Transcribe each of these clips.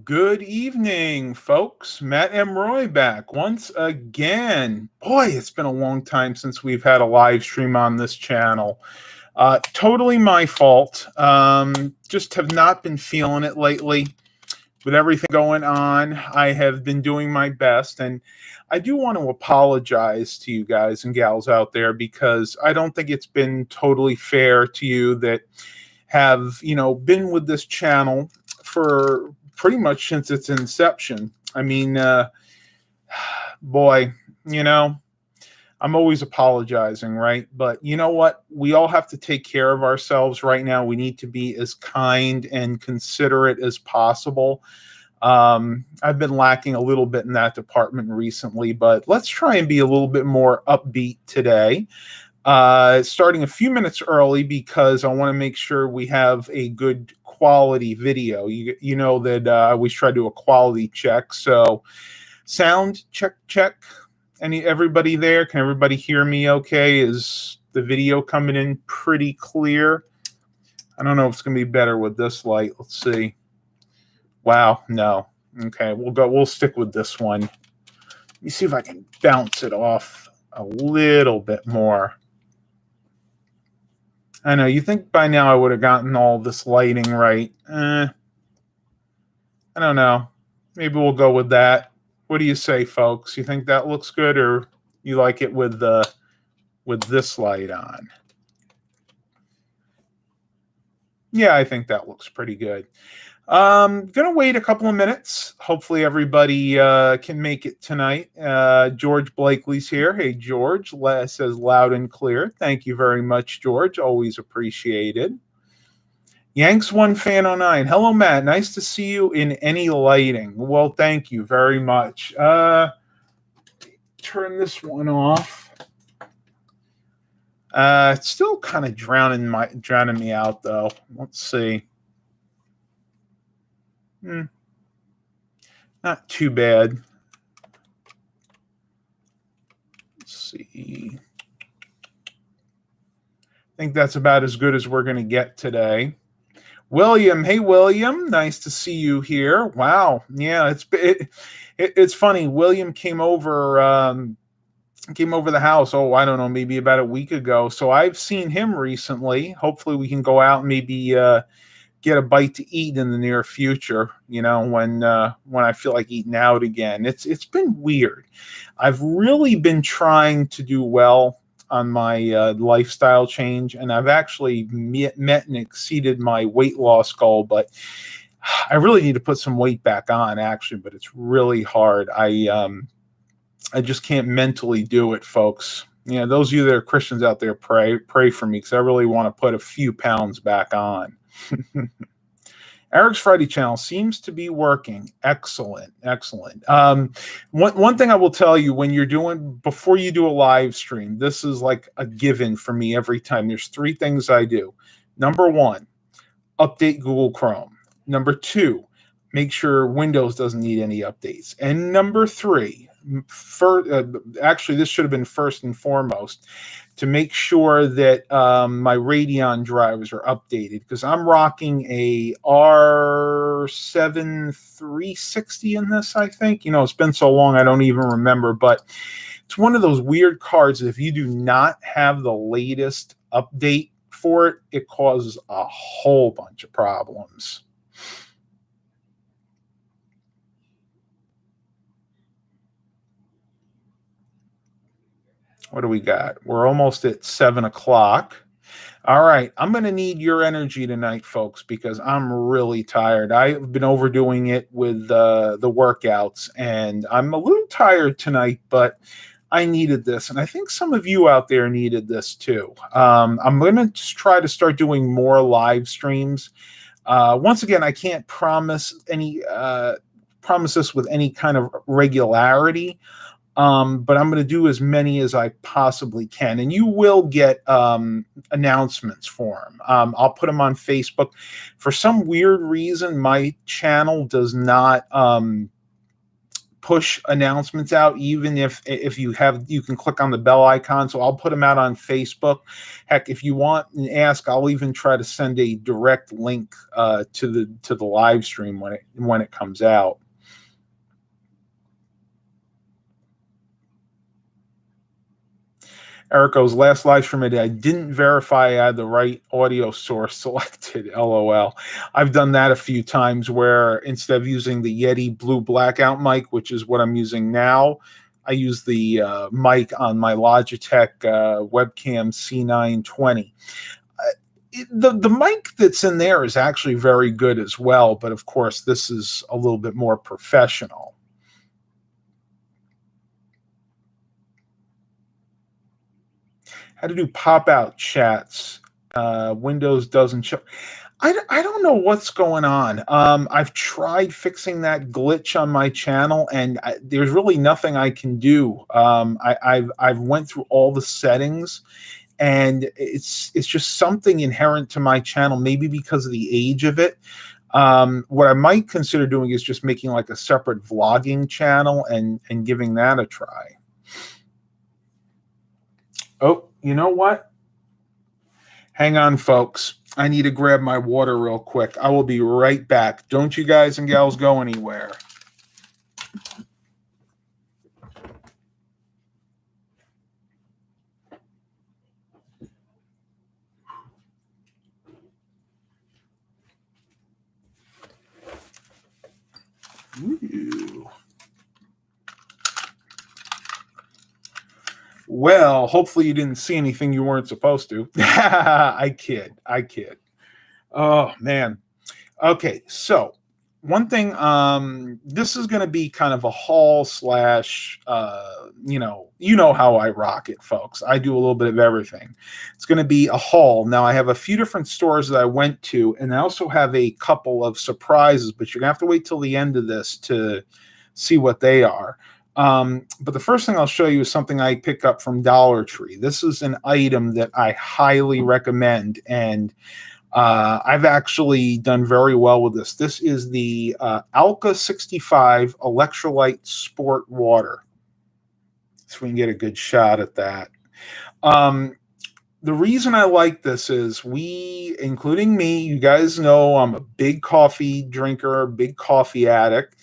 Good evening, folks. Matt M. Roy back once again. Boy, it's been a long time since we've had a live stream on this channel. Totally my fault. Just have not been feeling it lately. With everything going on, I have been doing my best. And I do want to apologize to you guys and gals out there because I don't think it's been totally fair to you that have, been with this channel for pretty much since its inception. I mean, boy, I'm always apologizing, right? But you know what? We all have to take care of ourselves right now. We need to be as kind and considerate as possible. I've been lacking a little bit in that department recently, but let's try and be a little bit more upbeat today. Starting a few minutes early because I want to make sure we have a good quality video. You know that I always try to do a quality check. So sound check. Everybody there? Can everybody hear me okay? Is the video coming in pretty clear? I don't know if it's going to be better with this light. Let's see. Wow, no. Okay, we'll stick with this one. Let me see if I can bounce it off a little bit more. I know, you think by now I would have gotten all this lighting right. I don't know. Maybe we'll go with that. What do you say, folks? You think that looks good, or you like it with this light on? Yeah, I think that looks pretty good. Gonna wait a couple of minutes. Hopefully everybody can make it tonight. George Blakely's here. Hey, George, says loud and clear. Thank you very much, George. Always appreciated. Yanks One Fan 09. Hello, Matt. Nice to see you in any lighting. Well, thank you very much. Turn this one off. It's still kind of drowning me out, though. Let's see. Not too bad. Let's see. I think that's about as good as we're going to get today. William, hey William, nice to see you here. Wow, yeah, it's funny. William came over the house. Oh, I don't know, maybe about a week ago. So I've seen him recently. Hopefully, we can go out and maybe get a bite to eat in the near future, when I feel like eating out again. It's been weird. I've really been trying to do well on my lifestyle change, and I've actually met and exceeded my weight loss goal, but I really need to put some weight back on, actually, but it's really hard. I just can't mentally do it, folks. Those of you that are Christians out there, pray for me, because I really want to put a few pounds back on. Eric's Friday channel seems to be working. Excellent. One thing I will tell you, before you do a live stream, this is like a given for me every time. There's 3 things I do. Number 1, update Google Chrome. Number 2, make sure Windows doesn't need any updates. And number 3, actually this should have been first and foremost, to make sure that my Radeon drivers are updated, because I'm rocking a R7 360 in this, I think. It's been so long I don't even remember, but it's one of those weird cards that if you do not have the latest update for it, it causes a whole bunch of problems. What do we got? We're almost at 7 o'clock. All right. I'm going to need your energy tonight, folks, because I'm really tired. I've been overdoing it with the workouts, and I'm a little tired tonight, but I needed this. And I think some of you out there needed this too. I'm going to try to start doing more live streams. Once again, I can't promise this with any kind of regularity. But I'm going to do as many as I possibly can. And you will get announcements for them. I'll put them on Facebook. For some weird reason, my channel does not push announcements out, even if you can click on the bell icon. So I'll put them out on Facebook. Heck, if you want and ask, I'll even try to send a direct link to the live stream when it comes out. Erico's last live stream I didn't verify I had the right audio source selected. LOL. I've done that a few times where instead of using the Yeti Blue Blackout mic, which is what I'm using now, I use the mic on my Logitech webcam C920. The mic that's in there is actually very good as well, but of course this is a little bit more professional. How to do pop-out chats. Windows doesn't show. I don't know what's going on. I've tried fixing that glitch on my channel, and there's really nothing I can do. I've went through all the settings, and it's just something inherent to my channel, maybe because of the age of it. What I might consider doing is just making like a separate vlogging channel and giving that a try. Oh, you know what? Hang on, folks. I need to grab my water real quick. I will be right back. Don't you guys and gals go anywhere. Ooh. Well, hopefully you didn't see anything you weren't supposed to. I kid. Oh, man. Okay, so one thing, this is going to be kind of a haul slash, you know how I rock it, folks. I do a little bit of everything. It's going to be a haul. Now, I have a few different stores that I went to, and I also have a couple of surprises, but you're going to have to wait till the end of this to see what they are. But the first thing I'll show you is something I picked up from Dollar Tree. This is an item that I highly recommend, and I've actually done very well with this. This is the Alka 65 Electrolyte Sport Water. So we can get a good shot at that. The reason I like this is including me, you guys know I'm a big coffee drinker, big coffee addict.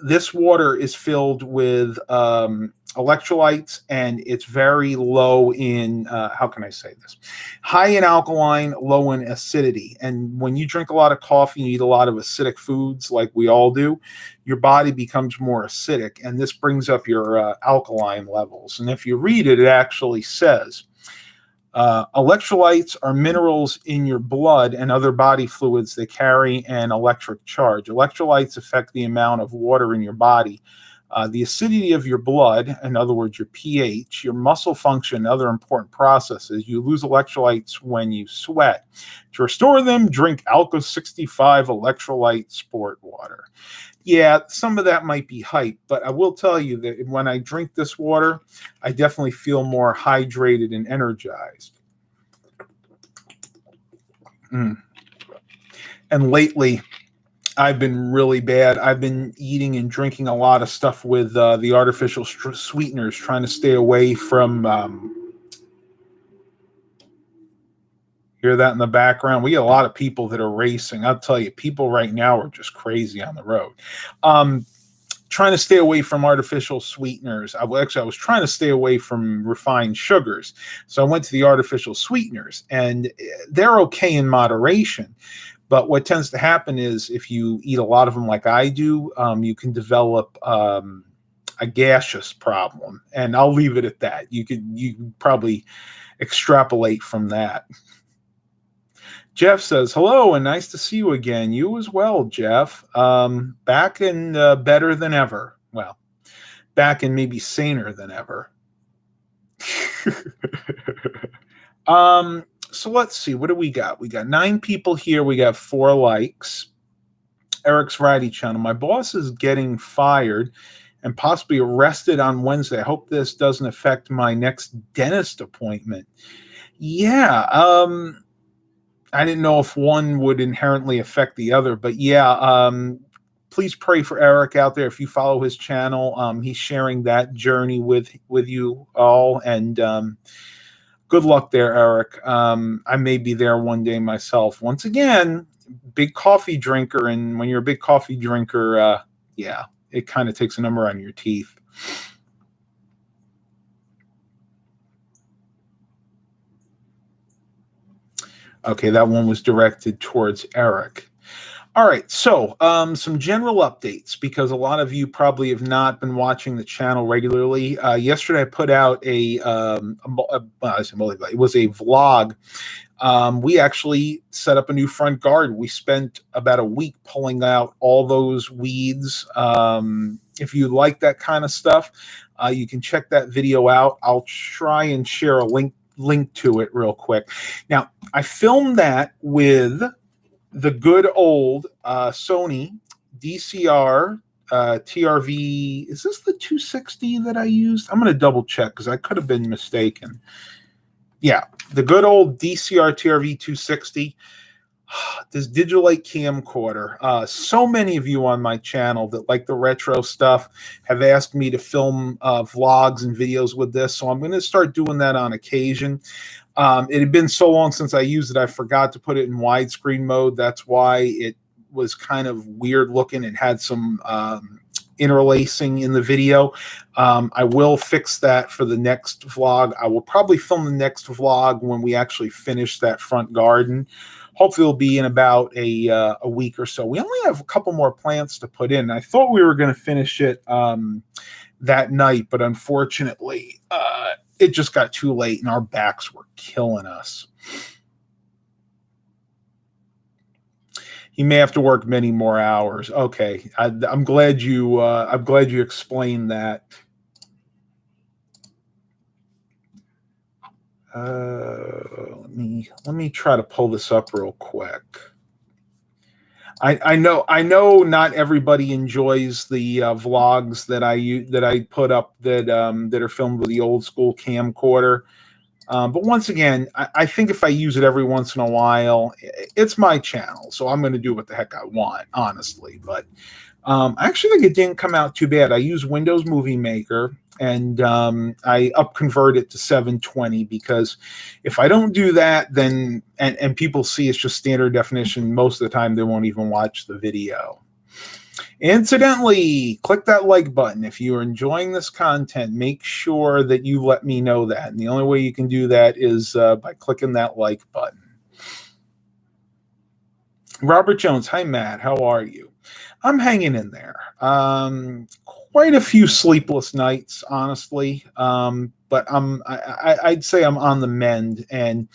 This water is filled with electrolytes, and it's very low in, how can I say this? High in alkaline, low in acidity. And when you drink a lot of coffee, you eat a lot of acidic foods like we all do, your body becomes more acidic, and this brings up your alkaline levels. And if you read it, it actually says, electrolytes are minerals in your blood and other body fluids that carry an electric charge. Electrolytes affect the amount of water in your body, the acidity of your blood, in other words, your pH, your muscle function, and other important processes. You lose electrolytes when you sweat. To restore them, drink Alka 65 Electrolyte Sport Water. Yeah, some of that might be hype, but I will tell you that when I drink this water, I definitely feel more hydrated and energized. And lately, I've been really bad. I've been eating and drinking a lot of stuff with the artificial sweeteners, trying to stay away from... hear that in the background? We get a lot of people that are racing. I'll tell you, people right now are just crazy on the road. Trying to stay away from artificial sweeteners. I was trying to stay away from refined sugars. So I went to the artificial sweeteners, and they're okay in moderation. But what tends to happen is if you eat a lot of them like I do, you can develop a gaseous problem. And I'll leave it at that. You can probably extrapolate from that. Jeff says, hello, and nice to see you again. You as well, Jeff. Back and better than ever. Well, back and maybe saner than ever. So let's see. What do we got? We got 9 people here. We got 4 likes. Eric's Variety Channel. My boss is getting fired and possibly arrested on Wednesday. I hope this doesn't affect my next dentist appointment. Yeah, I didn't know if one would inherently affect the other, but yeah, please pray for Eric out there. If you follow his channel, he's sharing that journey with you all, and good luck there, Eric. I may be there one day myself. Once again, big coffee drinker, and when you're a big coffee drinker, yeah, it kind of takes a number on your teeth. Okay, that one was directed towards Eric. All right, so some general updates, because a lot of you probably have not been watching the channel regularly. Yesterday, I put out it was a vlog. We actually set up a new front garden. We spent about a week pulling out all those weeds. If you like that kind of stuff, you can check that video out. I'll try and share a link to it real quick. Now, I filmed that with the good old Sony DCR TRV. Is this the 260 that I used? I'm going to double check because I could have been mistaken. Yeah, the good old DCR TRV 260. This Digilite camcorder. So many of you on my channel that like the retro stuff have asked me to film vlogs and videos with this, so I'm going to start doing that on occasion. It had been so long since I used it, I forgot to put it in widescreen mode. That's why it was kind of weird looking. It had some interlacing in the video. I will fix that for the next vlog. I will probably film the next vlog when we actually finish that front garden. Hopefully it'll be in about a week or so. We only have a couple more plants to put in. I thought we were going to finish it that night, but unfortunately it just got too late and our backs were killing us. He may have to work many more hours. Okay, I'm glad you explained that. Let me try to pull this up real quick. I know not everybody enjoys the vlogs that I put up that are filmed with the old school camcorder. But once again, I think if I use it every once in a while, it's my channel, so I'm going to do what the heck I want, honestly. But I actually think it didn't come out too bad. I use Windows Movie Maker, and I upconvert it to 720, because if I don't do that, then and people see it's just standard definition, most of the time they won't even watch the video. Incidentally, click that like button. If you are enjoying this content, make sure that you let me know that. And the only way you can do that is by clicking that like button. Robert Jones, hi Matt, how are you? I'm hanging in there. Quite a few sleepless nights, honestly. But I'd say I'm on the mend. And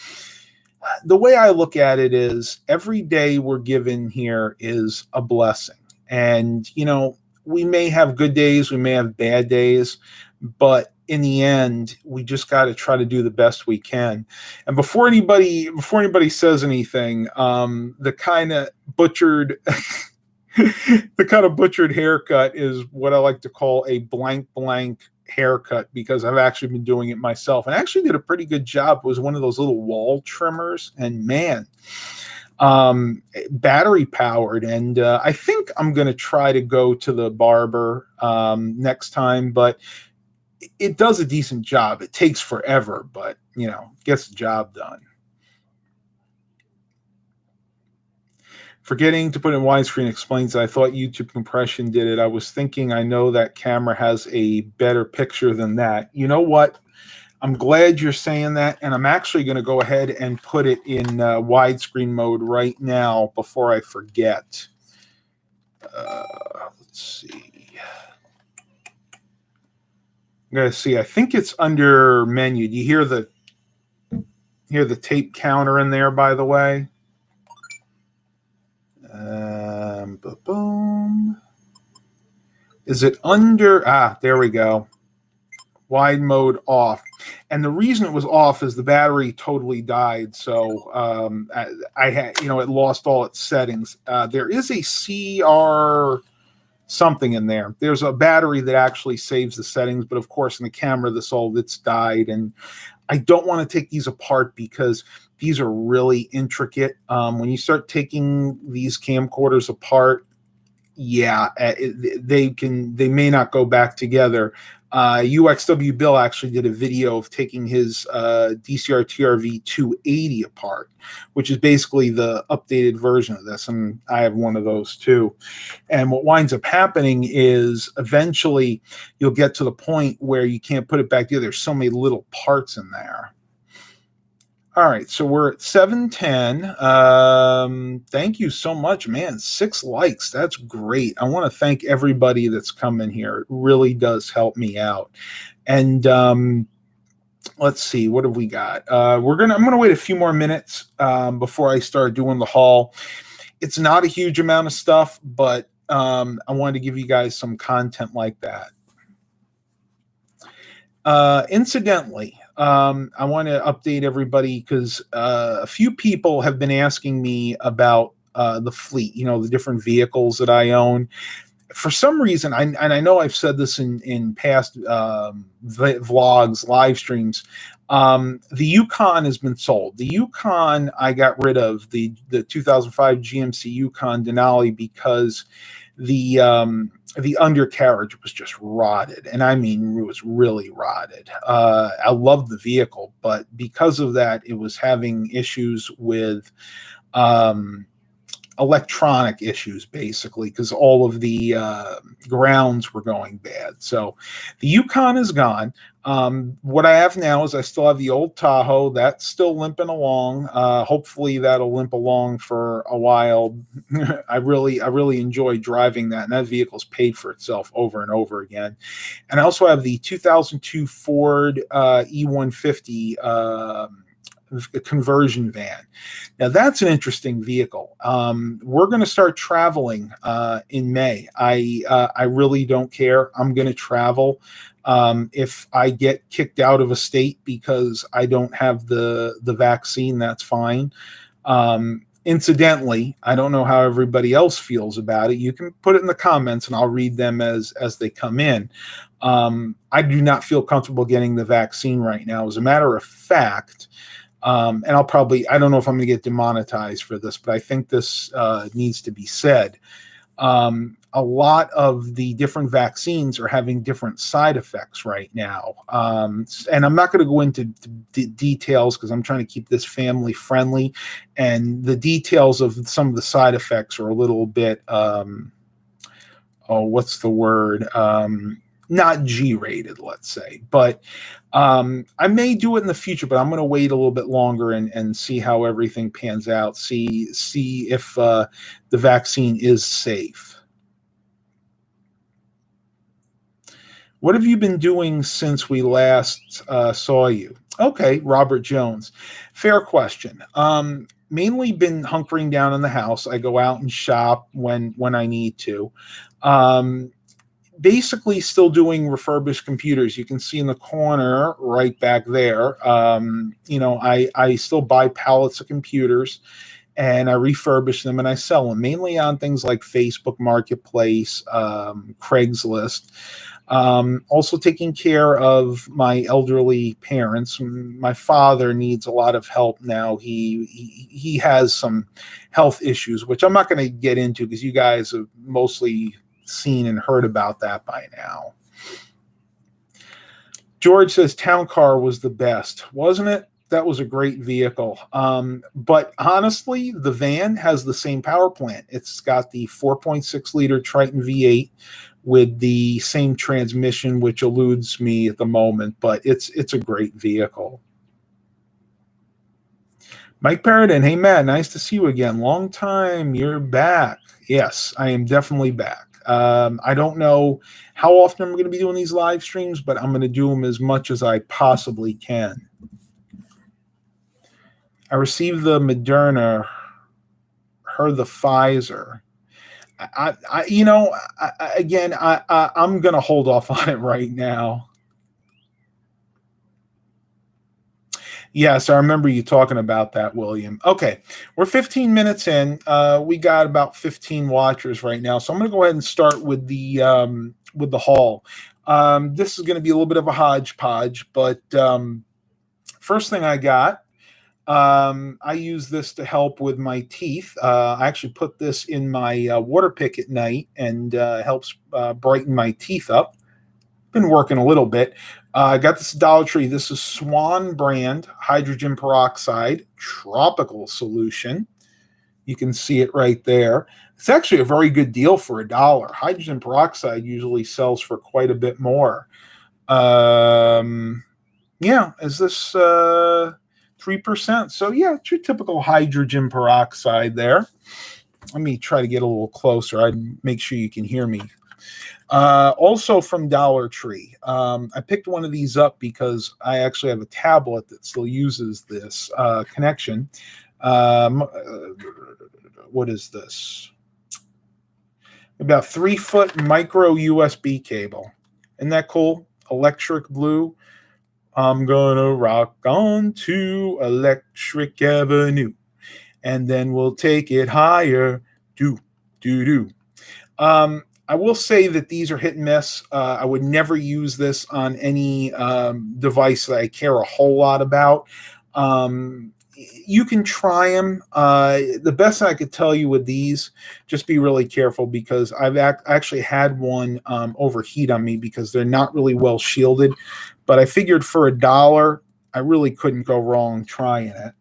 the way I look at it is every day we're given here is a blessing. And, you know, we may have good days, we may have bad days, but in the end, we just got to try to do the best we can. And before anybody says anything, the kind of butchered haircut is what I like to call a blank haircut, because I've actually been doing it myself and actually did a pretty good job. It was one of those little wall trimmers, and man, battery powered. And I think I'm going to try to go to the barber next time, but it does a decent job. It takes forever, but you know, gets the job done. Forgetting to put in widescreen explains that I thought YouTube compression did it. I was thinking, I know that camera has a better picture than that. You know what? I'm glad you're saying that, and I'm actually going to go ahead and put it in widescreen mode right now before I forget. Let's see. I'm going to see. I think it's under menu. Do you hear the tape counter in there, by the way? Boom. Is it under? There we go. Wide mode off. And the reason it was off is the battery totally died. So I had, you know, it lost all its settings. There is a CR something in there. There's a battery that actually saves the settings, but of course in the camera this old, it's died. And I don't want to take these apart because these are really intricate. When you start taking these camcorders apart, yeah, they may not go back together. UXW Bill actually did a video of taking his DCR TRV 280 apart, which is basically the updated version of this, and I have one of those too. And what winds up happening is eventually you'll get to the point where you can't put it back together. There's so many little parts in there. All right, so we're at 710. Thank you so much, man. 6 likes. That's great. I want to thank everybody that's come in here. It really does help me out. And let's see, what have we got? I'm gonna wait a few more minutes before I start doing the haul. It's not a huge amount of stuff, but I wanted to give you guys some content like that. Incidentally, I want to update everybody because a few people have been asking me about the fleet, the different vehicles that I own. For some reason, and I know I've said this in past vlogs, live streams, the Yukon has been sold. The Yukon, I got rid of, the 2005 GMC Yukon Denali, because the undercarriage was just rotted, and I mean it was really rotted. I loved the vehicle, but because of that, it was having issues with electronic issues, basically, because all of the grounds were going bad. So the Yukon is gone. What I have now is I still have the old Tahoe that's still limping along. Hopefully that'll limp along for a while. I really enjoy driving that, and that vehicle's paid for itself over and over again. And I also have the 2002 Ford E150 conversion van. Now that's an interesting vehicle. We're going to start traveling in May. I really don't care. I'm going to travel. If I get kicked out of a state because I don't have the vaccine, that's fine. Incidentally, I don't know how everybody else feels about it. You can put it in the comments and I'll read them as they come in. I do not feel comfortable getting the vaccine right now. As a matter of fact, and I don't know if I'm going to get demonetized for this, but I think this needs to be said. A lot of the different vaccines are having different side effects right now. And I'm not going to go into details because I'm trying to keep this family friendly. And the details of some of the side effects are a little bit, what's the word? Not G-rated, let's say. But I may do it in the future, but I'm going to wait a little bit longer and see how everything pans out. See if the vaccine is safe. What have you been doing since we last saw you? Okay, Robert Jones. Fair question. Mainly been hunkering down in the house. I go out and shop when I need to. Basically still doing refurbished computers. You can see in the corner right back there, I still buy pallets of computers and I refurbish them and I sell them, mainly on things like Facebook Marketplace, Craigslist. Also taking care of my elderly parents. My father needs a lot of help now. He has some health issues, which I'm not going to get into because you guys have mostly seen and heard about that by now. George says Town Car was the best, wasn't it? That was a great vehicle. But honestly, the van has the same power plant. It's got the 4.6 liter Triton V8 with the same transmission, which eludes me at the moment, but it's a great vehicle. Mike Paradin, hey Matt, nice to see you again. Long time, you're back. Yes, I am definitely back. I don't know how often I'm going to be doing these live streams, but I'm going to do them as much as I possibly can. I received the Moderna, heard the Pfizer. I'm going to hold off on it right now. Yes, I remember you talking about that, William. Okay, we're 15 minutes in. We got about 15 watchers right now, so I'm going to go ahead and start with the haul. This is going to be a little bit of a hodgepodge, but first thing I got I use this to help with my teeth. I actually put this in my water pick at night and helps brighten my teeth up. Been working a little bit. I got this at Dollar Tree. This is Swan brand hydrogen peroxide tropical solution. You can see it right there. It's actually a very good deal for $1. Hydrogen peroxide usually sells for quite a bit more. Yeah, is this 3%? So yeah, it's your typical hydrogen peroxide there. Let me try to get a little closer. I make sure you can hear me. Also from Dollar Tree. I picked one of these up because I actually have a tablet that still uses this connection. What is this? About 3-foot micro USB cable. Isn't that cool? Electric blue. I'm gonna rock on to Electric Avenue, and then we'll take it higher. Do, do, do. I will say that these are hit and miss. I would never use this on any device that I care a whole lot about. You can try them. The best thing I could tell you with these, just be really careful because I've actually had one overheat on me because they're not really well shielded. But I figured for $1, I really couldn't go wrong trying it.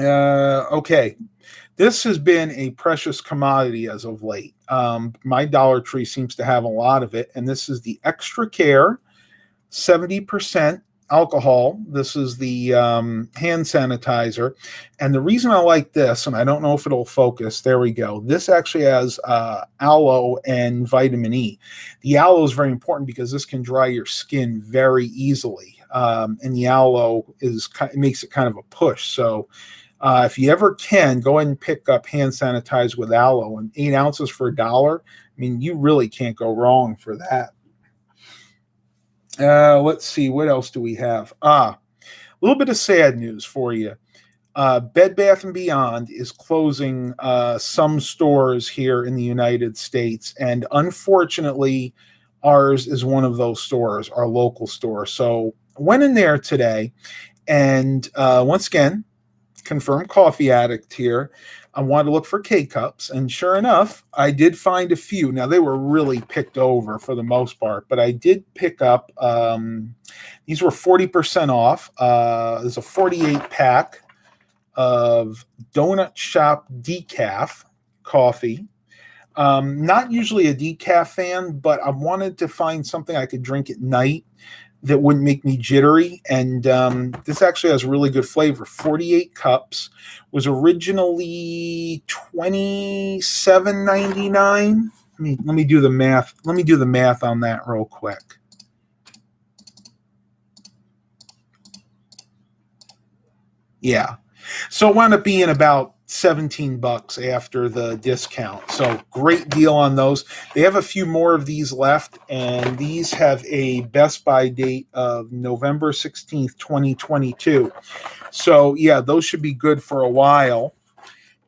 Okay. This has been a precious commodity as of late. My Dollar Tree seems to have a lot of it, and this is the Extra Care 70% alcohol. This is the hand sanitizer. And the reason I like this, and I don't know if it'll focus, there we go. This actually has aloe and vitamin E. The aloe is very important because this can dry your skin very easily. And the aloe makes it kind of a push. So if you ever can, go ahead and pick up hand sanitizer with aloe, and 8 ounces for $1. I mean, you really can't go wrong for that. Let's see, what else do we have? A little bit of sad news for you. Bed Bath & Beyond is closing some stores here in the United States, and unfortunately, ours is one of those stores, our local store. So I went in there today, and once again, confirmed coffee addict here. I wanted to look for K-Cups, and sure enough, I did find a few. Now, they were really picked over for the most part, but I did pick up, these were 40% off. There's a 48-pack of Donut Shop Decaf coffee. Not usually a decaf fan, but I wanted to find something I could drink at night that wouldn't make me jittery. And this actually has really good flavor. 48 cups, was originally $27.99. Let me do the math. Let me do the math on that real quick. Yeah. So it wound up being about $17 after the discount. So great deal on those. They have a few more of these left, and these have a Best Buy date of November 16th, 2022. So yeah, those should be good for a while.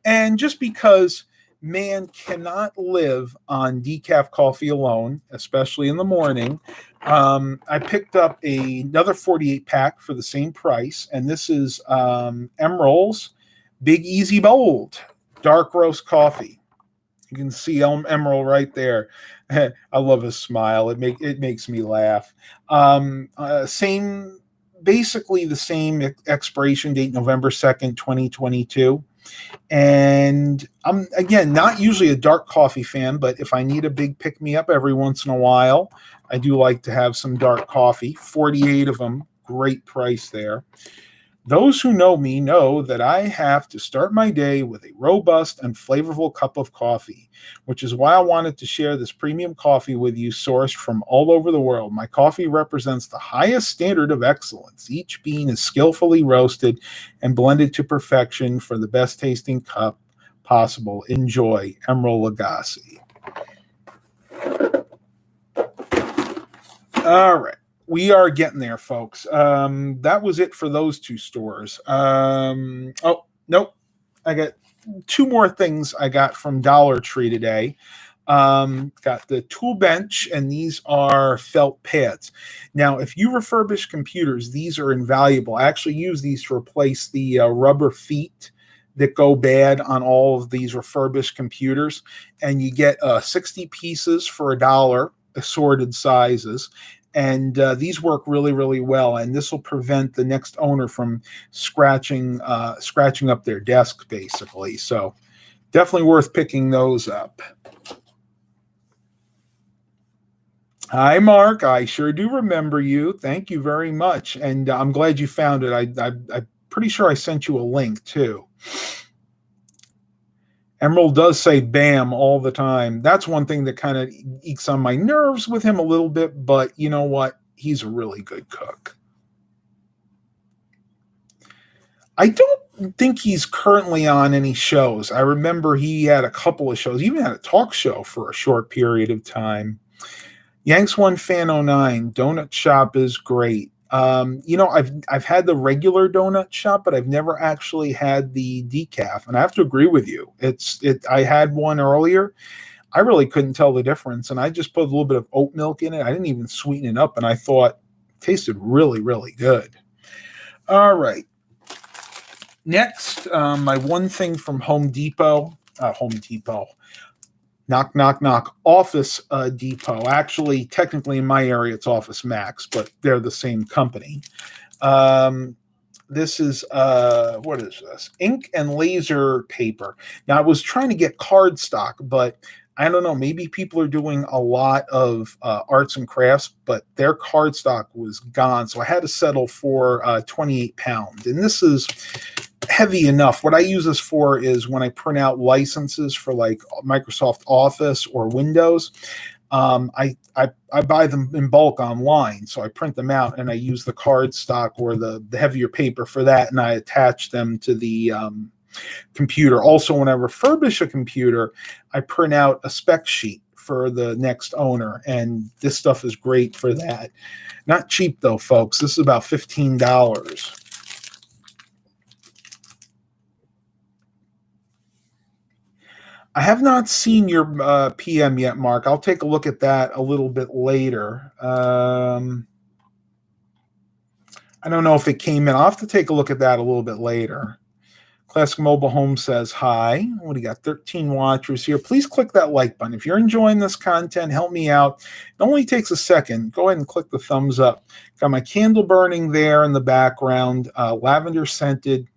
And just because man cannot live on decaf coffee alone, especially in the morning, I picked up another 48 pack for the same price, and this is Emerald's Big Easy Bold dark roast coffee. You can see Emerald right there. I love his smile. It makes me laugh. Basically the same expiration date, November 2nd, 2022. And I'm, again, not usually a dark coffee fan, but if I need a big pick-me-up every once in a while, I do like to have some dark coffee. 48 of them, great price there. Those who know me know that I have to start my day with a robust and flavorful cup of coffee, which is why I wanted to share this premium coffee with you, sourced from all over the world. My coffee represents the highest standard of excellence. Each bean is skillfully roasted and blended to perfection for the best tasting cup possible. Enjoy. Emerald Lagasse. All right. We are getting there, folks. That was it for those two stores. Oh, nope. I got two more things I got from Dollar Tree today. Got the tool bench, and these are felt pads. Now, if you refurbish computers, these are invaluable. I actually use these to replace the rubber feet that go bad on all of these refurbished computers. And you get 60 pieces for $1, assorted sizes. And these work really, really well. And this will prevent the next owner from scratching up their desk, basically. So definitely worth picking those up. Hi, Mark. I sure do remember you. Thank you very much. And I'm glad you found it. I'm pretty sure I sent you a link, too. Emerald does say bam all the time. That's one thing that kind of ekes on my nerves with him a little bit, but you know what? He's a really good cook. I don't think he's currently on any shows. I remember he had a couple of shows, he even had a talk show for a short period of time. Yanks One Fan 09, Donut Shop is great. I've had the regular donut shop, but I've never actually had the decaf, and I have to agree with you. I had one earlier. I really couldn't tell the difference, and I just put a little bit of oat milk in it. I didn't even sweeten it up, and I thought it tasted really, really good. All right. Next, my one thing from Home Depot. Knock, knock, knock. Office Depot. Actually, technically in my area, it's Office Max, but they're the same company. This is, what is this? Ink and laser paper. Now, I was trying to get cardstock, but I don't know. Maybe people are doing a lot of arts and crafts, but their cardstock was gone. So I had to settle for 28 pounds. And this is heavy enough. What I use this for is when I print out licenses for like Microsoft Office or Windows. I buy them in bulk online, so I print them out and I use the cardstock or the heavier paper for that, and I attach them to the computer. Also, when I refurbish a computer, I print out a spec sheet for the next owner, and this stuff is great for that. Not cheap though, folks. This is about $15. I have not seen your PM yet, Mark. I'll take a look at that a little bit later. I don't know if it came in. I'll have to take a look at that a little bit later. Classic Mobile Home says hi. What do you got? 13 watchers here. Please click that like button. If you're enjoying this content, help me out. It only takes a second. Go ahead and click the thumbs up. Got my candle burning there in the background, lavender scented.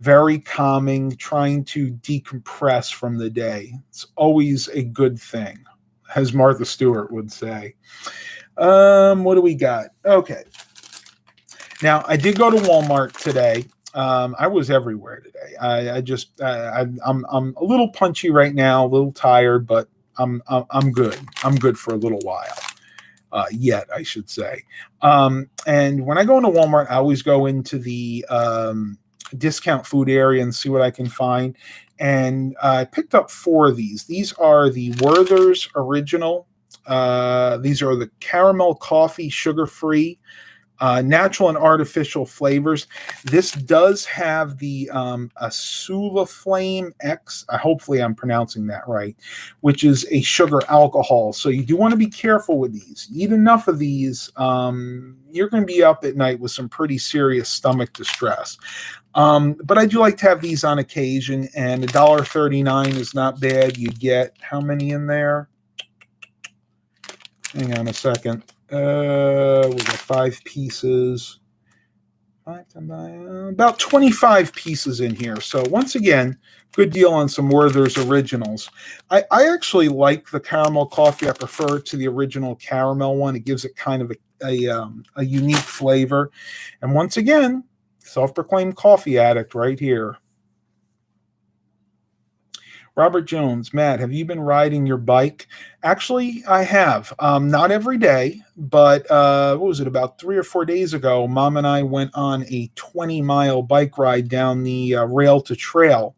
Very calming, trying to decompress from the day. It's always a good thing, as Martha Stewart would say. What do we got? Okay. Now, I did go to Walmart today. I was everywhere today. I'm a little punchy right now, a little tired, but I'm good. I'm good for a little while. Yet, I should say. And when I go into Walmart, I always go into the discount food area and see what I can find. And I picked up 4 of these. These are the Werther's Original. These are the caramel coffee, sugar-free, natural and artificial flavors. This does have the Asula Flame X. Hopefully I'm pronouncing that right, which is a sugar alcohol. So you do want to be careful with these. Eat enough of these, you're going to be up at night with some pretty serious stomach distress. But I do like to have these on occasion, and $1.39 is not bad. You get how many in there? Hang on a second. We got 5 pieces. About 25 pieces in here. So once again, good deal on some Werther's Originals. I actually like the caramel coffee. I prefer it to the original caramel one. It gives it kind of a unique flavor. And once again, self-proclaimed coffee addict right here. Robert Jones, Matt, have you been riding your bike? Actually, I have. Not every day, but what was it, about 3 or 4 days ago, Mom and I went on a 20-mile bike ride down the Rail to Trail,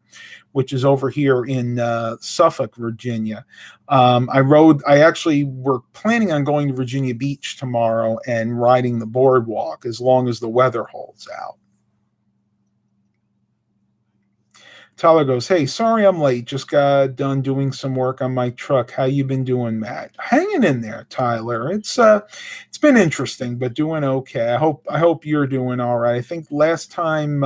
which is over here in Suffolk, Virginia. I actually were planning on going to Virginia Beach tomorrow and riding the boardwalk as long as the weather holds out. Tyler goes, "Hey, sorry I'm late. Just got done doing some work on my truck. How you been doing, Matt?" Hanging in there, Tyler. It's been interesting, but doing okay. I hope you're doing all right. I think last time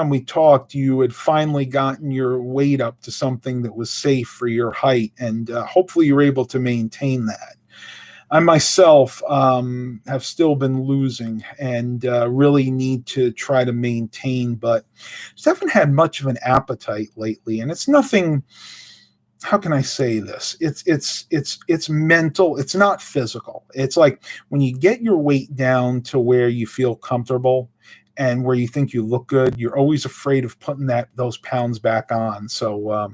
we talked, you had finally gotten your weight up to something that was safe for your height, and hopefully you're able to maintain that. I myself have still been losing and really need to try to maintain, but just haven't had much of an appetite lately. And it's nothing. How can I say this? It's mental. It's not physical. It's like when you get your weight down to where you feel comfortable and where you think you look good, you're always afraid of putting those pounds back on. So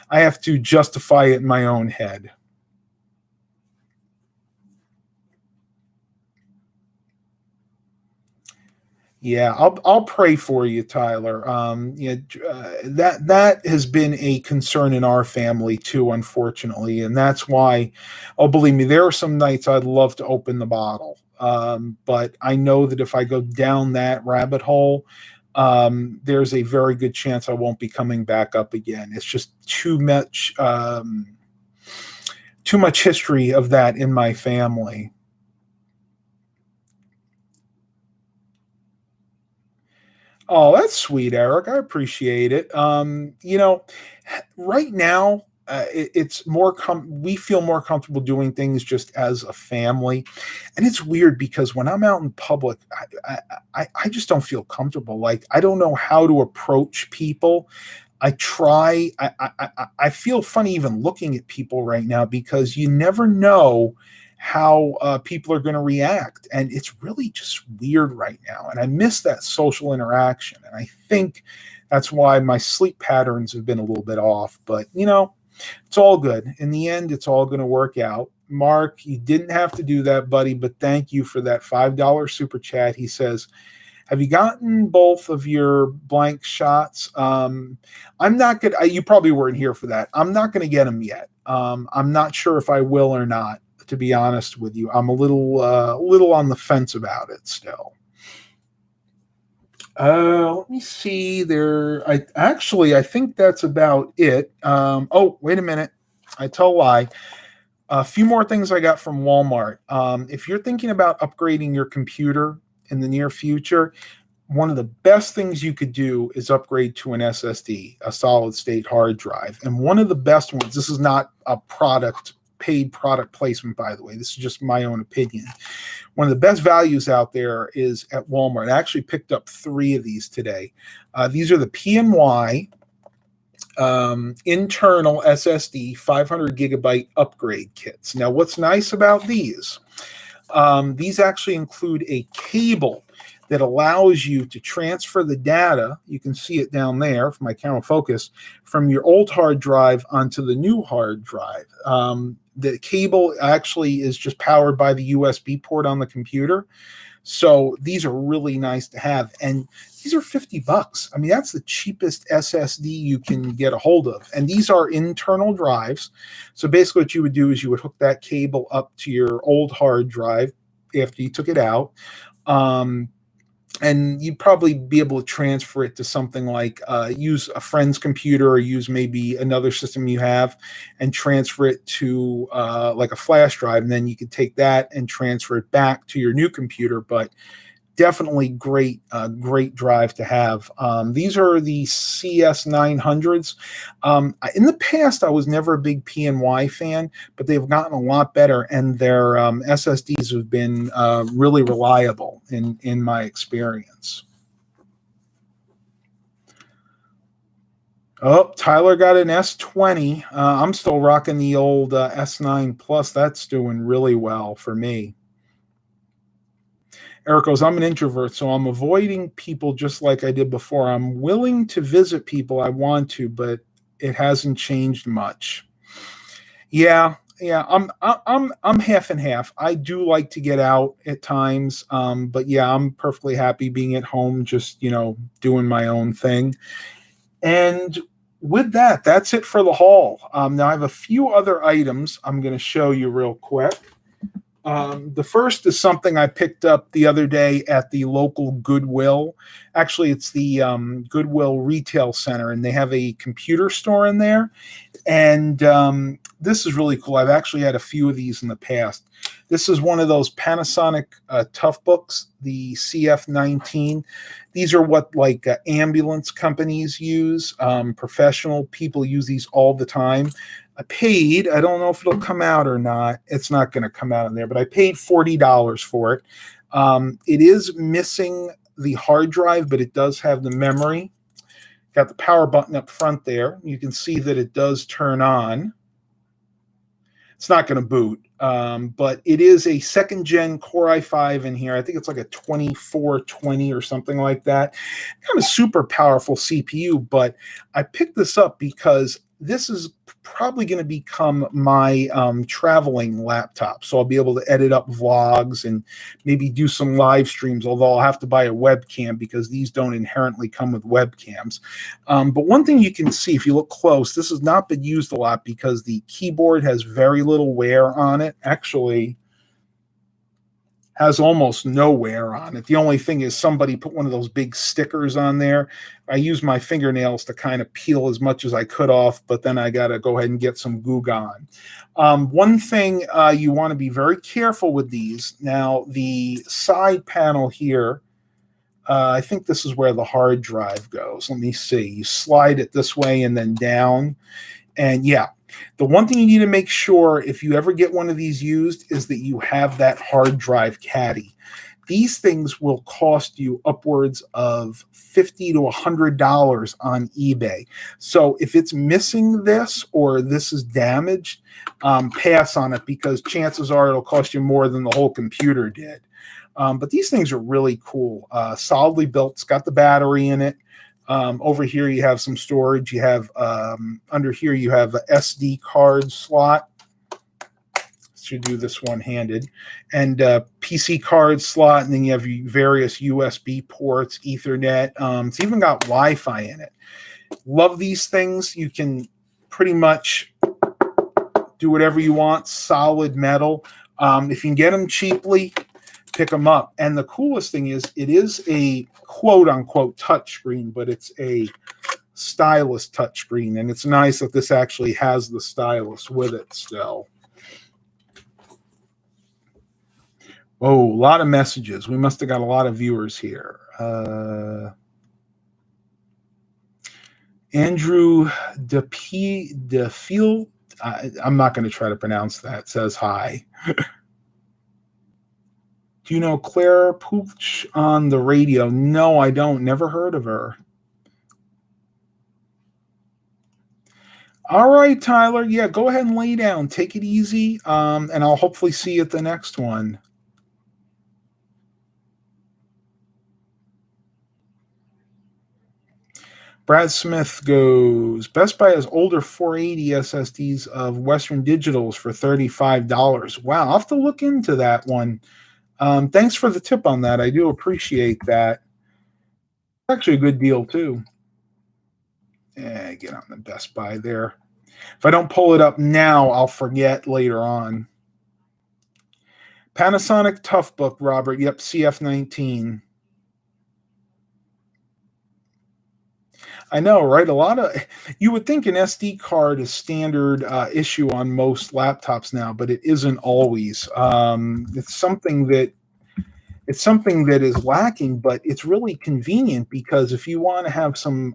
I have to justify it in my own head. Yeah, I'll pray for you, Tyler. That has been a concern in our family too, unfortunately, and that's why. Oh, believe me, there are some nights I'd love to open the bottle, but I know that if I go down that rabbit hole, there's a very good chance I won't be coming back up again. It's just too much history of that in my family. Oh, that's sweet, Eric. I appreciate it. Right now, it's more we feel more comfortable doing things just as a family, and it's weird because when I'm out in public, I just don't feel comfortable. Like I don't know how to approach people. I try. I feel funny even looking at people right now because you never know how people are going to react, and it's really just weird right now. And I miss that social interaction, and I think that's why my sleep patterns have been a little bit off. But it's all good. In the end, it's all going to work out. Mark, you didn't have to do that, buddy, but thank you for that $5 super chat. He says, have you gotten both of your blank shots? I'm not going to, you probably weren't here for that. I'm not going to get them yet. I'm not sure if I will or not, to be honest with you. I'm a little on the fence about it still. Let me see there. I think that's about it. Oh, wait a minute. I tell a lie. A few more things I got from Walmart. If you're thinking about upgrading your computer in the near future, one of the best things you could do is upgrade to an SSD, a solid state hard drive. And one of the best ones, this is not a paid product placement, by the way, this is just my own opinion. One of the best values out there is at Walmart. I actually picked up 3 of these today. These are the PNY internal SSD 500 gigabyte upgrade kits. Now, what's nice about these actually include a cable that allows you to transfer the data. You can see it down there from my camera focus from your old hard drive onto the new hard drive. The cable actually is just powered by the USB port on the computer. So these are really nice to have. And these are $50. I mean, that's the cheapest SSD you can get a hold of. And these are internal drives. So basically what you would do is you would hook that cable up to your old hard drive after you took it out. And you'd probably be able to transfer it to something like use a friend's computer or use maybe another system you have and transfer it to like a flash drive. And then you could take that and transfer it back to your new computer. But definitely great drive to have. These are the CS900s. In the past, I was never a big PNY fan, but they've gotten a lot better, and their SSDs have been really reliable in my experience. Oh, Tyler got an S20. I'm still rocking the old S9 Plus. That's doing really well for me. Eric goes, I'm an introvert, so I'm avoiding people just like I did before. I'm willing to visit people I want to, but it hasn't changed much. Yeah, I'm half and half. I do like to get out at times, but yeah, I'm perfectly happy being at home, just doing my own thing. And with that, that's it for the haul. Now I have a few other items I'm going to show you real quick. The first is something I picked up the other day at the local Goodwill. Actually, it's the Goodwill Retail Center, and they have a computer store in there. And this is really cool. I've actually had a few of these in the past. This is one of those Panasonic Tough Books, the CF19. These are what like ambulance companies use. Professional people use these all the time. I don't know if it'll come out or not. It's not going to come out in there, but I paid $40 for it. It is missing the hard drive, but it does have the memory. Got the power button up front there. You can see that it does turn on. It's not going to boot, but it is a second gen Core i5 in here. I think it's like a 2420 or something like that. Not a super powerful CPU, but I picked this up because this is probably going to become my traveling laptop. So I'll be able to edit up vlogs and maybe do some live streams, although I'll have to buy a webcam because these don't inherently come with webcams. But one thing you can see if you look close, this has not been used a lot because the keyboard has very little wear on it. Actually, has almost no wear on it. The only thing is somebody put one of those big stickers on there. I use my fingernails to kind of peel as much as I could off, but then I got to go ahead and get some Goo Gone. One thing you want to be very careful with these. Now, the side panel here, I think this is where the hard drive goes. Let me see. You slide it this way and then down. And yeah, the one thing you need to make sure if you ever get one of these used is that you have that hard drive caddy. These things will cost you upwards of $50 to $100 on eBay. So if it's missing this or this is damaged, pass on it because chances are it'll cost you more than the whole computer did. But these things are really cool. Solidly built. It's got the battery in it. Over here you have some storage. You have under here you have a SD card slot. Should do this one-handed, and PC card slot, and then you have various USB ports, Ethernet. It's even got Wi-Fi in it. Love these things. You can pretty much do whatever you want. Solid metal. If you can get them cheaply, pick them up. And the coolest thing is it is a quote-unquote touchscreen, but it's a stylus touchscreen, and it's nice that this actually has the stylus with it still. Oh, a lot of messages. We must have got a lot of viewers here. Andrew DeField, I'm not going to try to pronounce that, says hi. Do you know Claire Pooch on the radio? No, I don't. Never heard of her. All right, Tyler. Yeah, go ahead and lay down. Take it easy, and I'll hopefully see you at the next one. Brad Smith goes, Best Buy has older 480 SSDs of Western Digitals for $35. Wow, I'll have to look into that one. Thanks for the tip on that. I do appreciate that. Actually a good deal, too. Yeah, get on the Best Buy there. If I don't pull it up now, I'll forget later on. Panasonic Toughbook, Robert. Yep, CF19. I know, right? You would think an SD card is standard issue on most laptops now, but it isn't always. It's something that is lacking, but it's really convenient because if you want to have some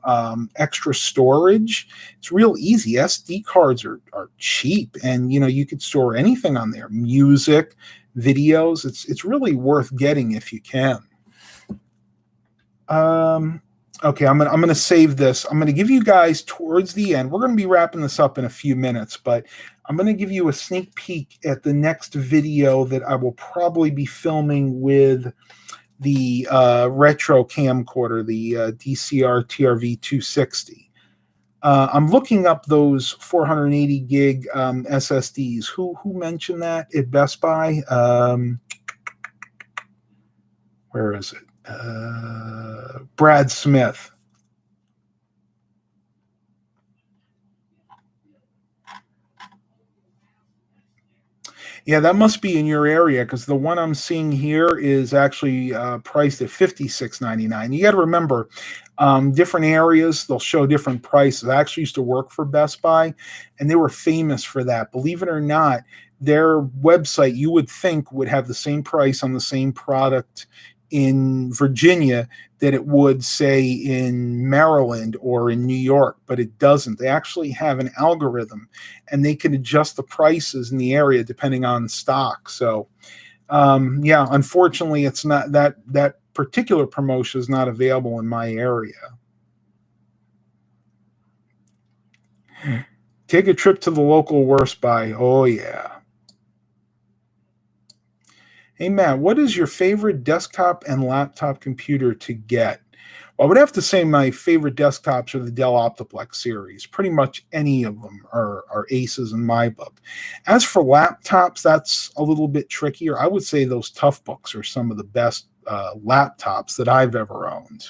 extra storage, it's real easy. SD cards are cheap, and you could store anything on there, music, videos. It's really worth getting if you can. Okay, I'm gonna save this. I'm gonna give you guys towards the end. We're gonna be wrapping this up in a few minutes, but I'm gonna give you a sneak peek at the next video that I will probably be filming with the retro camcorder, the DCR TRV 260. I'm looking up those 480 gig SSDs. Who mentioned that at Best Buy? Where is it? Brad Smith. Yeah, that must be in your area because the one I'm seeing here is actually priced at $56.99. You got to remember, different areas they'll show different prices. I actually used to work for Best Buy, and they were famous for that. Believe it or not, their website you would think would have the same price on the same product in Virginia that it would say in Maryland or in New York, but it doesn't. They actually have an algorithm and they can adjust the prices in the area depending on stock. So, yeah, unfortunately, it's not that particular promotion is not available in my area. Take a trip to the local worst buy. Oh, yeah. Hey, Matt, what is your favorite desktop and laptop computer to get? Well, I would have to say my favorite desktops are the Dell Optiplex series. Pretty much any of them are aces in my book. As for laptops, that's a little bit trickier. I would say those Toughbooks are some of the best laptops that I've ever owned.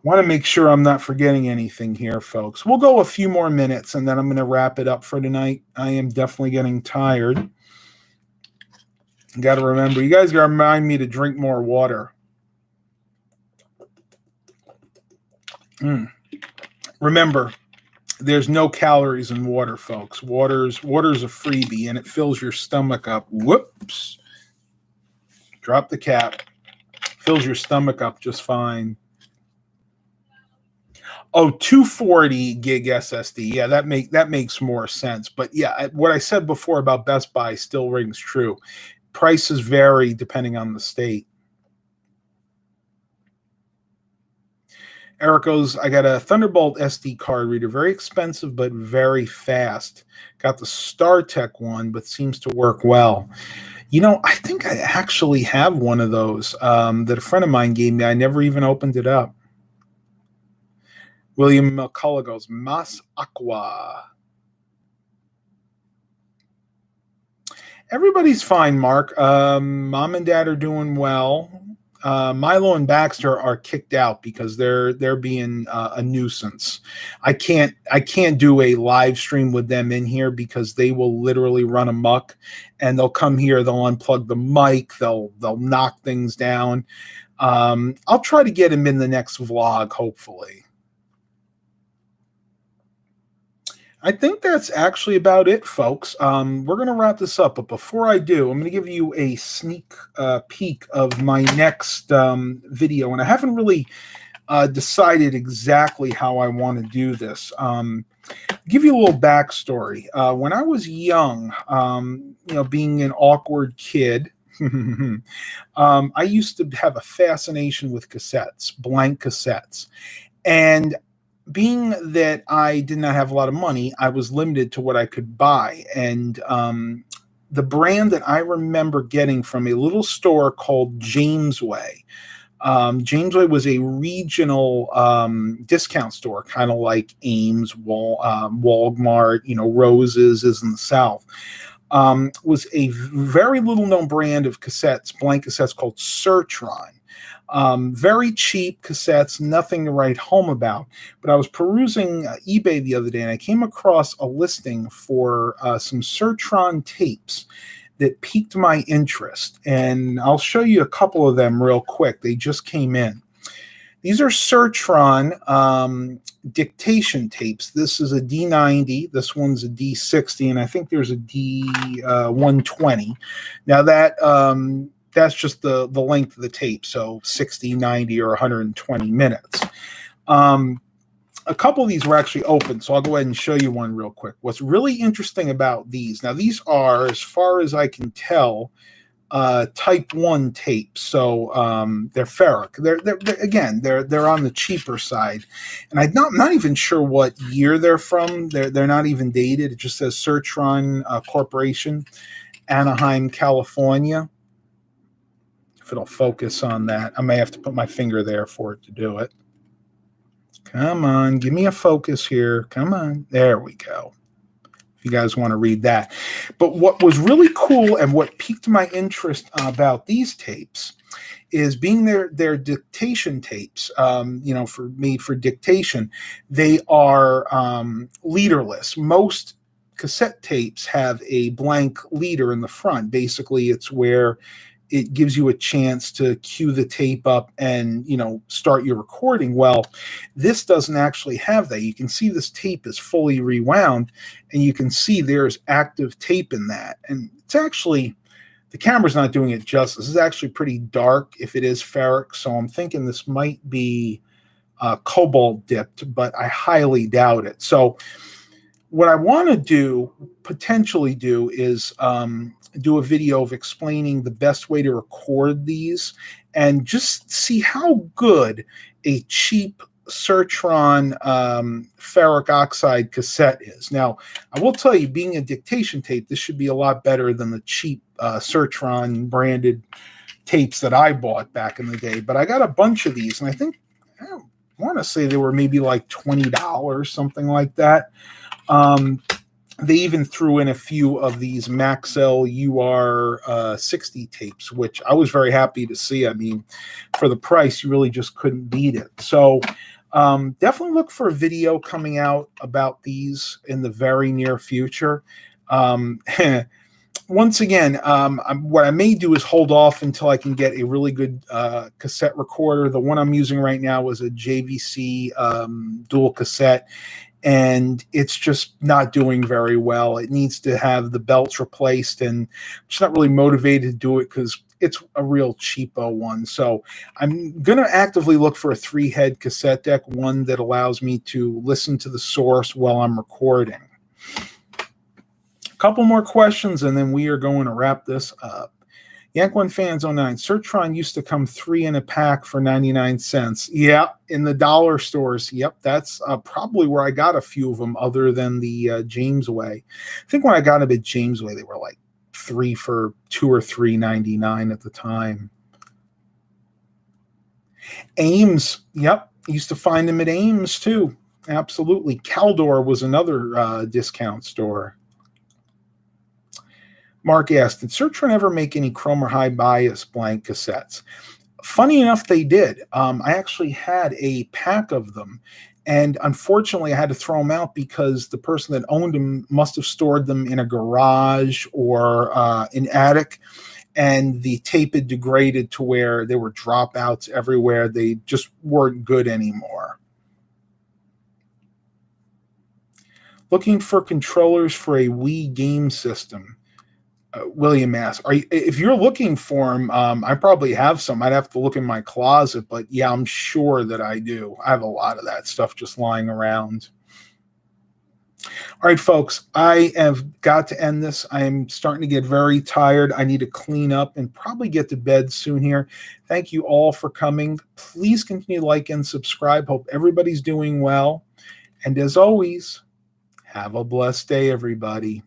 Want to make sure I'm not forgetting anything here, folks. We'll go a few more minutes and then I'm going to wrap it up for tonight. I am definitely getting tired. Got to remember, you guys got to remind me to drink more water. Remember, there's no calories in water, folks. Water's a freebie and it fills your stomach up. Whoops. Drop the cap. Fills your stomach up just fine. Oh, 240 gig SSD. Yeah, that makes more sense. But yeah, what I said before about Best Buy still rings true. Prices vary depending on the state. Eric goes, I got a Thunderbolt SD card reader, very expensive but very fast. Got the StarTech one, but seems to work well. You know, I think I actually have one of those that a friend of mine gave me. I never even opened it up. William McCullough goes, Mas Aqua. Everybody's fine, Mark. Mom and Dad are doing well. Milo and Baxter are kicked out because they're being a nuisance. I can't do a live stream with them in here because they will literally run amok, and they'll come here, they'll unplug the mic, they'll knock things down. I'll try to get them in the next vlog, hopefully. I think that's actually about it, folks. We're going to wrap this up, but before I do, I'm going to give you a sneak peek of my next video, and I haven't really decided exactly how I want to do this. Give you a little backstory. When I was young, being an awkward kid, I used to have a fascination with cassettes, blank cassettes, and being that I did not have a lot of money, I was limited to what I could buy. And the brand that I remember getting from a little store called Jamesway. Jamesway was a regional discount store, kind of like Ames, Walmart, Roses is in the South. Was a very little known brand of cassettes, blank cassettes called Sertron. Very cheap cassettes, nothing to write home about. But I was perusing eBay the other day and I came across a listing for some Sertron tapes that piqued my interest. And I'll show you a couple of them real quick. They just came in. These are Sertron dictation tapes. This is a D90. This one's a D60. And I think there's a D120. Now that's just the length of the tape, so 60, 90, or 120 minutes. A couple of these were actually open, so I'll go ahead and show you one real quick. What's really interesting about these, now these are, as far as I can tell, type 1 tapes, so they're ferric. They're on the cheaper side, and I'm not even sure what year they're from. They're not even dated. It just says Sertron Corporation, Anaheim, California. If it'll focus on that. I may have to put my finger there for it to do it. Come on, give me a focus here. Come on. There we go. If you guys want to read that. But what was really cool and what piqued my interest about these tapes is being their dictation tapes, made for dictation. They are leaderless. Most cassette tapes have a blank leader in the front. Basically, it's where it gives you a chance to cue the tape up and, start your recording. Well, this doesn't actually have that. You can see this tape is fully rewound, and you can see there's active tape in that. And it's actually, the camera's not doing it justice. This is actually pretty dark if it is ferric, so I'm thinking this might be cobalt dipped, but I highly doubt it. So what I want to potentially do is do a video of explaining the best way to record these and just see how good a cheap Sertron ferric oxide cassette is. Now, I will tell you, being a dictation tape, this should be a lot better than the cheap Sertron branded tapes that I bought back in the day. But I got a bunch of these, and I think, I want to say they were maybe like $20, something like that. They even threw in a few of these Maxell UR60 tapes, which I was very happy to see. I mean, for the price, you really just couldn't beat it. So definitely look for a video coming out about these in the very near future. Once again, what I may do is hold off until I can get a really good cassette recorder. The one I'm using right now is a JVC dual cassette, and it's just not doing very well. It needs to have the belts replaced, and I'm just not really motivated to do it because it's a real cheapo one. So I'm going to actively look for a 3-head cassette deck, one that allows me to listen to the source while I'm recording. A couple more questions, and then we are going to wrap this up. Yank One Fans 09. Sertron used to come 3 in a pack for 99 cents. Yeah, in the dollar stores. Yep, that's probably where I got a few of them other than the James Way. I think when I got them at James Way, they were like 3 for $2 or $3.99 at the time. Ames. Yep, used to find them at Ames too. Absolutely. Caldor was another discount store. Mark asked, did Sertron ever make any chrome or high bias blank cassettes? Funny enough, they did. I actually had a pack of them, and unfortunately I had to throw them out because the person that owned them must have stored them in a garage or an attic, and the tape had degraded to where there were dropouts everywhere. They just weren't good anymore. Looking for controllers for a Wii game system. William asks, if you're looking for them, I probably have some. I'd have to look in my closet, but yeah, I'm sure that I do. I have a lot of that stuff just lying around. All right, folks, I have got to end this. I'm starting to get very tired. I need to clean up and probably get to bed soon here. Thank you all for coming. Please continue to like and subscribe. Hope everybody's doing well. And as always, have a blessed day, everybody.